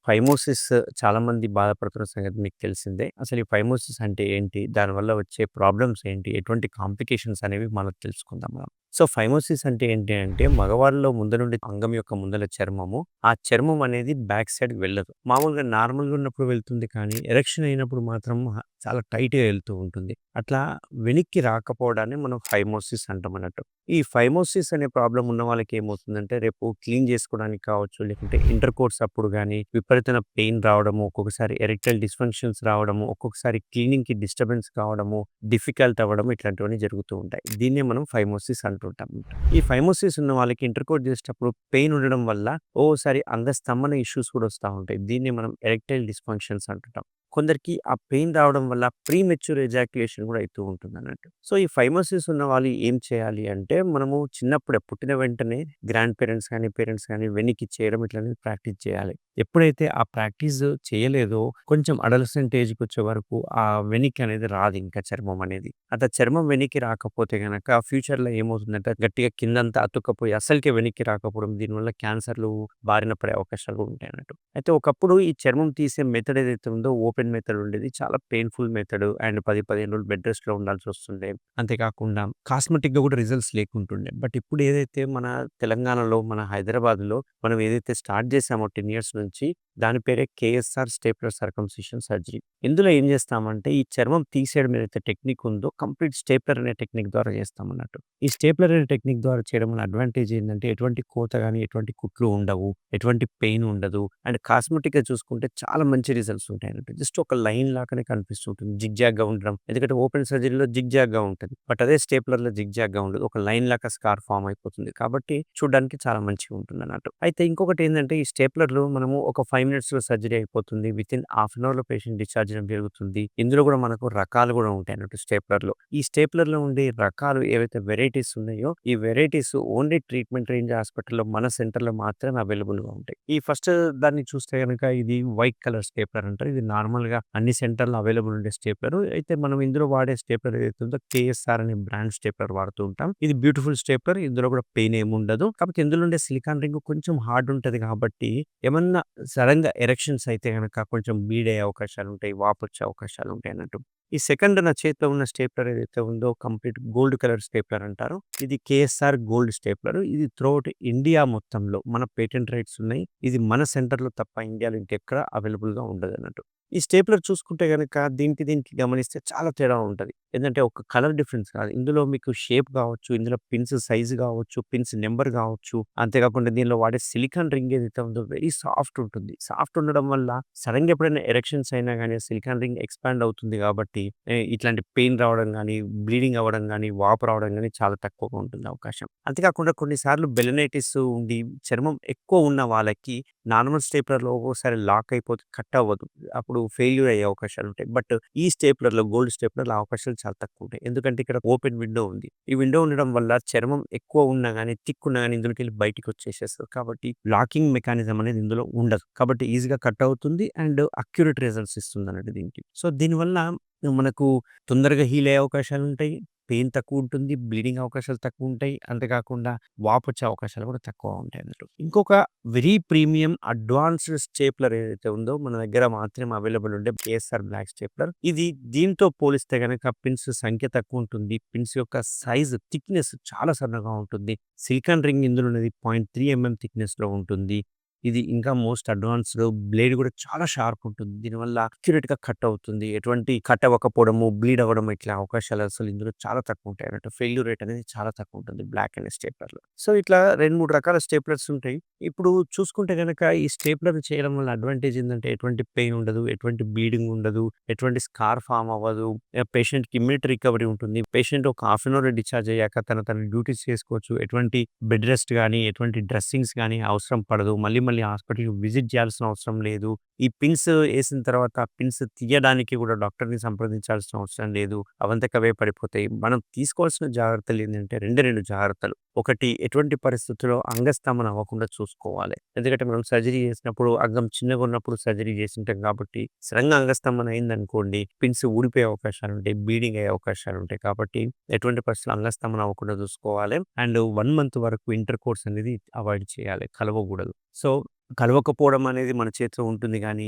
Phimosis చాలామంది బాధపడుతున్న సంగతి మీకు తెలిసిందే. అసలు ఈ ఫైమోసిస్ అంటే ఏంటి? దానివల్ల వచ్చే ప్రాబ్లమ్స్ ఏంటి? ఎటువంటి కాంప్లికేషన్స్ అనేవి మనం తెలుసుకుందాం మనం. సో, ఫైమోసిస్ అంటే ఏంటి అంటే మగవాళ్ళలో ముందు నుండి అంగం యొక్క ముందల చర్మము, ఆ చర్మం అనేది బ్యాక్ సైడ్‌కి వెళ్ళదు. మామూలుగా నార్మల్‌గా ఉన్నప్పుడు వెళ్తుంది కానీ ఎరెక్షన్ అయినప్పుడు మాత్రం చాలా టైట్‌గా ఎళ్తూ ఉంటుంది. అట్లా వెనక్కి రాకపోవడాన్ని మనం ఫైమోసిస్ అంటామన్నట్టు. ఈ ఫైమోసిస్ అనే ప్రాబ్లమ్ ఉన్న వాళ్ళకి ఏమవుతుందంటే రేపు క్లీన్ చేసుకోవడానికి కావచ్చు, లేకుంటే ఇంటర్‌కోర్స్ అప్పుడు గాని, విపరీతమైన పెయిన్ రావడము, ఒక్కొక్కసారి ఎరెక్టైల్ డిస్‌ఫంక్షన్స్ రావడము, ఒక్కొక్కసారి క్లీనింగ్‌కి డిస్టర్బెన్స్ కావడము, డిఫికల్ట్ అవ్వడం ఇట్లాంటివన్నీ జరుగుతూ ఉంటాయి. దీన్నే మనం ఫైమోసిస్ అంటుంటాం. ఈ ఫైమోసిస్ ఉన్న వాళ్ళకి ఇంటర్‌కోర్స్ చేసేటప్పుడు పెయిన్ ఉండడం వల్ల ఒక్కోసారి అంగస్తంభన ఇష్యూస్ కూడా వస్తా ఉంటాయి. దీన్ని మనం ఎరెక్టైల్ డిస్‌ఫంక్షన్స్ అంటుంటాం. కొందరికి ఆ పెయిన్ రావడం వల్ల ప్రీమెచ్యూర్ ఎజాక్యులేషన్ కూడా అయితూ ఉంటుందన్నట్టు. సో, ఈ ఫైమోసిస్ ఉన్న వాళ్ళు ఏం చేయాలి అంటే, మనము చిన్నప్పుడే పుట్టిన వెంటనే గ్రాండ్ పేరెంట్స్ గానీ, పేరెంట్స్ గానీ వెన్నికి చేయడం ఇట్లనేది ప్రాక్టీస్ చేయాలి. ఎప్పుడైతే ఆ ప్రాక్టీస్ చేయలేదో కొంచెం అడోలసెంట్ ఏజ్‌కొచ్చే వరకు ఆ వెనక్కి అనేది రాదింకా చర్మం అనేది. అట్లా చర్మం వెనక్కి రాకపోతే గనక ఫ్యూచర్‌లో ఏమవుతుందంటే గట్టిగా కిందంతా అతుక్కపోయి అస్సలకే వెనక్కి రాకపోవడం, దీనివల్ల క్యాన్సర్‌లు బారిన పడే అవకాశాలు కూడా ఉంటాయన్నట్టు. అయితే ఒకప్పుడు ఈ చర్మం తీసే మెథడ్ ఏదైతే ఉందో ఓపెన్ మెథడ్ ఉండేది. చాలా పెయిన్‌ఫుల్ మెథడ్ అండ్ 10, 15 రోజులు బెడ్ రెస్ట్‌లో ఉండాల్సొస్తుండే. అంతేకాకుండా కాస్మెటిక్‌గా కూడా రిజల్ట్స్ లేకుంటుండే. బట్ ఇప్పుడు ఏదైతే మన తెలంగాణలో, మన హైదరాబాద్‌లో మనం ఏదైతే స్టార్ట్ చేసామో 10 ఇయర్స్ నుంచి దాని పేరే కేఎస్ఆర్ స్టేప్లర్ సర్కంసిషన్ సర్జరీ. ఇందులో ఏం చేస్తామంటే ఈ చర్మం తీసేయడం ఏదైతే టెక్నిక్ ఉందో కంప్లీట్ స్టేప్లర్ అనే టెక్నిక్ ద్వారా చేస్తామన్నట్టు. ఈ స్టేప్లర్ అనే టెక్నిక్ ద్వారా చేయడం వల్ల అడ్వాంటేజ్ ఏందంటే ఎటువంటి కోత గాని, ఎటువంటి కుట్లు ఉండవు. ఎటువంటి పెయిన్ ఉండదు. అండ్ కాస్మెటిక్‌గా చూసుకుంటే చాలా మంచి రిజల్ట్స్ ఉంటాయన్నట్టు. జస్ట్ ఒక లైన్ లాగానే కనిపిస్తుంటుంది. జిగ్‌జాగ్‌గా ఉండడం. ఎందుకంటే ఓపెన్ సర్జరీలో జిగ్‌జాగ్‌గా ఉంటది. బట్ అదే స్టేప్లర్‌లో జిగ్‌జాగ్‌గా ఉండదు. ఒక లైన్ లాగా స్కార్ ఫార్మ్ అయిపోతుంది. కాబట్టి చూడడానికి చాలా మంచిగా ఉంటుందన్నట్టు. అయితే ఇంకొకటేందంటే ఈ స్టేప్లర్‌లో మనము ఒక 5 మినిట్స్‌లో సర్జరీ అయిపోతుంది. వితిన్ హాఫ్ అన్ అవర్‌లో పేషెంట్ డిశ్చార్జ్ అవ్వడం జరుగుతుంది. ఇందులో కూడా మనకు రకాలు కూడా ఉంటాయన్నట్టు స్టేప్లర్‌లో. ఈ స్టేప్లర్‌లో ఉండే రకాలు ఏవైతే వెరైటీస్ ఉన్నాయో, ఈ వెరైటీస్ ఓన్లీ ట్రీట్మెంట్ రేంజ్ హాస్పిటల్‌లో మన సెంటర్‌లో మాత్రమే అవైలబుల్‌గా ఉంటాయి. ఈ ఫస్ట్ దాన్ని చూస్తే గనక ఇది వైట్ కలర్ స్టేప్లర్ అంటారు. ఇది నార్మల్‌గా అన్ని సెంటర్‌లో అవైలబుల్ ఉండే స్టేప్లర్. అయితే మనం ఇందులో వాడే స్టేప్లర్ ఏదైతే ఉందో కేఎస్ఆర్ అనే బ్రాండ్ స్టేప్లర్ వాడుతూ ఉంటాం. ఇది బ్యూటిఫుల్ స్టేప్లర్. ఇందులో కూడా పెయిన్ ఏముండదు. కాకపోతే ఇందులో ఉండే సిలికాన్ రింగ్ కొంచెం హార్డ్ ఉంటది కాబట్టి ఏమన్నా సడెన్‌గా ఎరెక్షన్స్ అయితే గనక కొంచెం బ్లీడ్ అయ్యే అవకాశాలుంటాయి. వాపొచ్చే అవకాశాలుంటాయన్నట్టు. ఈ సెకండ్ నా చేతిలో ఉన్న స్టేప్లర్ ఏదైతే ఉందో కంప్లీట్ గోల్డ్ కలర్ స్టేప్లర్ అంటారు. ఇది కేఎస్ఆర్ గోల్డ్ స్టేప్లర్. ఇది త్రూఔట్ ఇండియా మొత్తంలో మన పేటెంట్ రైట్స్ ఉన్నాయి. ఇది మన సెంటర్‌లో తప్ప ఇండియాలో ఇంకెక్కడ అవైలబుల్‌గా ఉండదన్నట్టు. ఈ స్టేప్లర్ చూసుకుంటే గనక దీనికి గమనిస్తే చాలా తేడా ఉంటది. ఏందంటే ఒక కలర్ డిఫరెన్స్ కాదు. ఇందులో మీకు షేప్ గావచ్చు, ఇందులో పిన్స్ సైజ్ గావచ్చు, పిన్స్ నంబర్ గావచ్చు, అంతేకాకుండా దీనిలో వాడే సిలికాన్ రింగ్ ఏదైతే ఉందో వెరీ సాఫ్ట్ ఉంటుంది. సాఫ్ట్ ఉండడం వల్ల సడెన్‌గా ఎప్పుడైనా ఎరెక్షన్స్ అయినా గాని సిలికాన్ రింగ్ ఎక్స్‌పాండ్ అవుతుంది కాబట్టి ఇట్లాంటి పెయిన్ రావడం గాని, బ్లీడింగ్ అవ్వడం గాని, వాపు రావడం గాని చాలా తక్కువగా ఉంటుంది అవకాశం. అంతేకాకుండా కొన్ని సార్లు బెలనైటిస్ ఉండి చర్మం ఎక్కువ ఉన్న వాళ్ళకి నార్మల్ స్టేప్లర్‌లో ఒక్కోసారి లాక్ అయిపోతే కట్ అవ్వదు. అప్పుడు ఫెయిల్యూర్ అయ్యే అవకాశాలుంటాయి. బట్ ఈ స్టేప్లర్‌లో గోల్డ్ స్టేప్లర్‌లో ఆ అవకాశాలు చాలా తక్కువుంటాయి. ఎందుకంటే ఇక్కడ ఓపెన్ విండో ఉంది. ఈ విండో ఉండడం వల్ల చర్మం ఎక్కువ ఉన్నా గాని, థిక్ ఉన్నా గాని ఇందులోకెళ్ళి బయటికొచ్చేసేస్తది. కాబట్టి లాకింగ్ మెకానిజం అనేది ఇందులో ఉండదు. కాబట్టి ఈజీగా కట్ అవుతుంది అండ్ అక్యురేట్ రిజల్ట్స్ ఇస్తుందన్నట్టు దీనికి. సో, దీనివల్ల మనకు తొందరగా హీల్ అయ్యే అవకాశాలుంటాయి. పెయిన్ తక్కువుంటుంది. బ్లీడింగ్ అవకాశాలు తక్కువుంటాయి. అంతేకాకుండా వాపొచ్చే అవకాశాలు కూడా తక్కువ ఉంటాయన్నట్టు. ఇంకొక వెరీ ప్రీమియం అడ్వాన్స్‌డ్ స్టేప్లర్ ఏదైతే ఉందో మన దగ్గర మాత్రమే అవైలబుల్ ఉండే కేఎస్ఆర్ బ్లాక్ స్టేప్లర్. ఇది దీంతో పోలిస్తే గనక పిన్స్ సంఖ్య తక్కువుంటుంది. పిన్స్ యొక్క సైజ్ థిక్‌నెస్ చాలా సన్నగా ఉంటుంది. సిలికాన్ రింగ్ ఇందులో ఉన్నది 0.3 థిక్‌నెస్‌లో ఉంటుంది. ఇది ఇంకా మోస్ట్ అడ్వాన్స్‌డ్ బ్లేడ్ కూడా చాలా షార్ప్ ఉంటుంది. దీనివల్ల అక్యురేట్‌గా కట్ అవుతుంది. ఎటువంటి కట్ అవ్వకపోవడము, బ్లీడ్ అవ్వడం ఇట్లా అవకాశాలు అసలు ఇందులో చాలా తక్కువ ఉంటాయి అన్నట్టు. ఫెయిల్యూర్ రేట్ అనేది చాలా తక్కువ ఉంటుంది బ్లాక్ అండ్ స్టేప్లర్‌లో. సో, ఇట్లా 2, 3 రకాల స్టేప్లర్స్ ఉంటాయి. ఇప్పుడు చూసుకుంటే గనక ఈ స్టేప్లర్ చేయడం వల్ల అడ్వాంటేజ్ ఏందంటే ఎటువంటి పెయిన్ ఉండదు, ఎటువంటి బ్లీడింగ్ ఉండదు, ఎటువంటి స్కార్ ఫార్మ్ అవ్వదు. పేషెంట్‌కి ఇమ్మీడియేట్ రికవరీ ఉంటుంది. పేషెంట్ ఒక హాఫ్ అన్ అవర్ డిశ్చార్జ్ అయ్యాక తన డ్యూటీస్ చేసుకోవచ్చు. ఎటువంటి బెడ్ రెస్ట్ గాని, ఎటువంటి డ్రెస్సింగ్స్ గాని అవసరం పడదు. మళ్ళీ మళ్ళీ హాస్పిటల్‌కి విజిట్ చేయాల్సిన అవసరం లేదు. ఈ పిన్స్ ఏసిన తర్వాత ఆ పిన్స్ తీయడానికి కూడా డాక్టర్‌ని సంప్రదించాల్సిన అవసరం లేదు. అవంతకవే పడిపోతాయి. మనం తీసుకోవాల్సిన జాగ్రత్తలేంటంటే రెండే 2 జాగ్రత్తలు. ఒకటి ఎటువంటి పరిస్థితుల్లో అంగస్తంభన అవ్వకుండా చూసుకోవాలి. ఎందుకంటే మనం సర్జరీ చేసినప్పుడు అంగం చిన్నగున్నప్పుడు సర్జరీ చేసుంటాం కాబట్టి సడెన్‌గా అంగస్తంభన అయిందనుకోండి పిన్స్ ఊడిపోయే అవకాశాలుంటాయి. బ్లీడింగ్ అయ్యే అవకాశాలుంటాయి. కాబట్టి ఎటువంటి పరిస్థితుల్లో అంగస్తంభన అవ్వకుండా చూసుకోవాలి. అండ్ 1 మంత్ వరకు ఇంటర్ కోర్స్ అనేది అవాయిడ్ చేయాలి. కలవకూడదు. సో, కలవకపోవడం అనేది మన చేతిలో ఉంటుంది గానీ,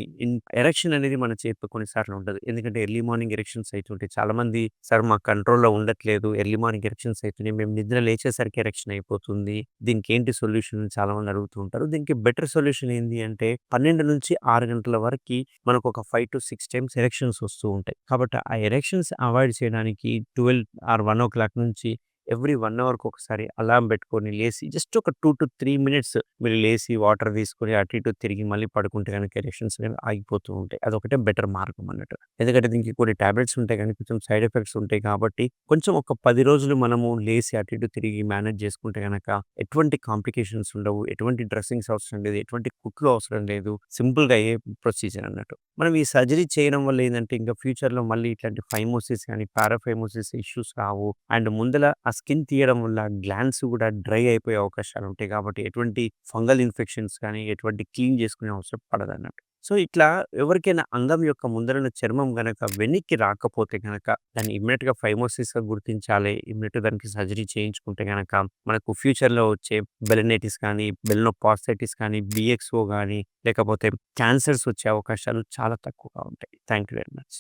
ఎరెక్షన్ అనేది మన చేతిలో కొన్నిసార్లు ఉండదు. ఎందుకంటే ఎర్లీ మార్నింగ్ ఎరెక్షన్స్ అయితుంటాయి. చాలామంది సార్ మాకు కంట్రోల్‌లో ఉండట్లేదు. ఎర్లీ మార్నింగ్ ఎరెక్షన్స్ అయితున్నాయి. మేము నిద్ర లేచేసరికి ఎరెక్షన్ అయిపోతుంది. దీనికేంటి సొల్యూషన్ అని చాలామంది అడుగుతూ ఉంటారు. దీనికి బెటర్ సొల్యూషన్ ఏంది అంటే 12-6 గంటల వరకి మనకొక 5-6 టైమ్స్ ఎరెక్షన్స్ వస్తూ ఉంటాయి. కాబట్టి ఆ ఎరెక్షన్స్ అవాయిడ్ చేయడానికి 12 ఆర్ 1:00 నుంచి ఎవ్రీ 1 అవర్‌కి ఒకసారి అలార్మ్ పెట్టుకొని లేసి జస్ట్ ఒక 2-3 మినిట్స్ మీరు లేసి వాటర్ తీసుకొని అటు ఇటు తిరిగి మళ్ళీ పడుకుంటే గనుక ఎరెక్షన్స్ అనేవి ఆగిపోతూ ఉంటాయి. అదొకటే బెటర్ మార్గం అన్నట్టు. ఎందుకంటే దీనికి కొన్ని టాబ్లెట్స్ ఉంటాయి గానీ కొంచెం సైడ్ ఎఫెక్ట్స్ ఉంటాయి కాబట్టి కొంచెం ఒక 10 రోజులు మనము లేసి అటు ఇటు తిరిగి మేనేజ్ చేసుకుంటే గనక ఎటువంటి కాంప్లికేషన్స్ ఉండవు. ఎటువంటి డ్రెస్సింగ్స్ అవసరం లేదు. ఎటువంటి కుట్లు అవసరం లేదు. సింపుల్‌గా అయ్యే ప్రొసీజర్ అన్నట్టు. మనం ఈ సర్జరీ చేయడం వల్ల ఏందంటే ఇంకా ఫ్యూచర్‌లో మళ్ళీ ఇట్లాంటి ఫైమోసిస్ గాని, పారాఫైమోసిస్ ఇష్యూస్ రావు. అండ్ ముందల ఆ స్కిన్ తీయడం వల్ల గ్లాండ్స్ గూడా డ్రై అయిపోయే అవకాశాలుంటాయి కాబట్టి ఎటువంటి ఫంగల్ ఇన్ఫెక్షన్స్ కానీ, ఎటువంటి క్లీన్ చేసుకునే అవసరం పడదన్నట్టు. సో, ఇట్లా ఎవరికైనా అంగం యొక్క ముందరన చర్మం గనక వెనక్కి రాకపోతే గనక దాన్ని ఇమ్మీడియేట్‌గా ఫైమోసిస్‌గా గుర్తించాలి. ఇమ్మీడియేట్‌గా దానికి సర్జరీ చేయించుకుంటే గనక మనకు ఫ్యూచర్‌లో వచ్చే బెలనైటిస్ కానీ, బెలినోపాస్టైటిస్ కానీ, BXO గానీ లేకపోతే క్యాన్సర్స్ వచ్చే అవకాశాలు చాలా తక్కువగా ఉంటాయి. Thank you very much.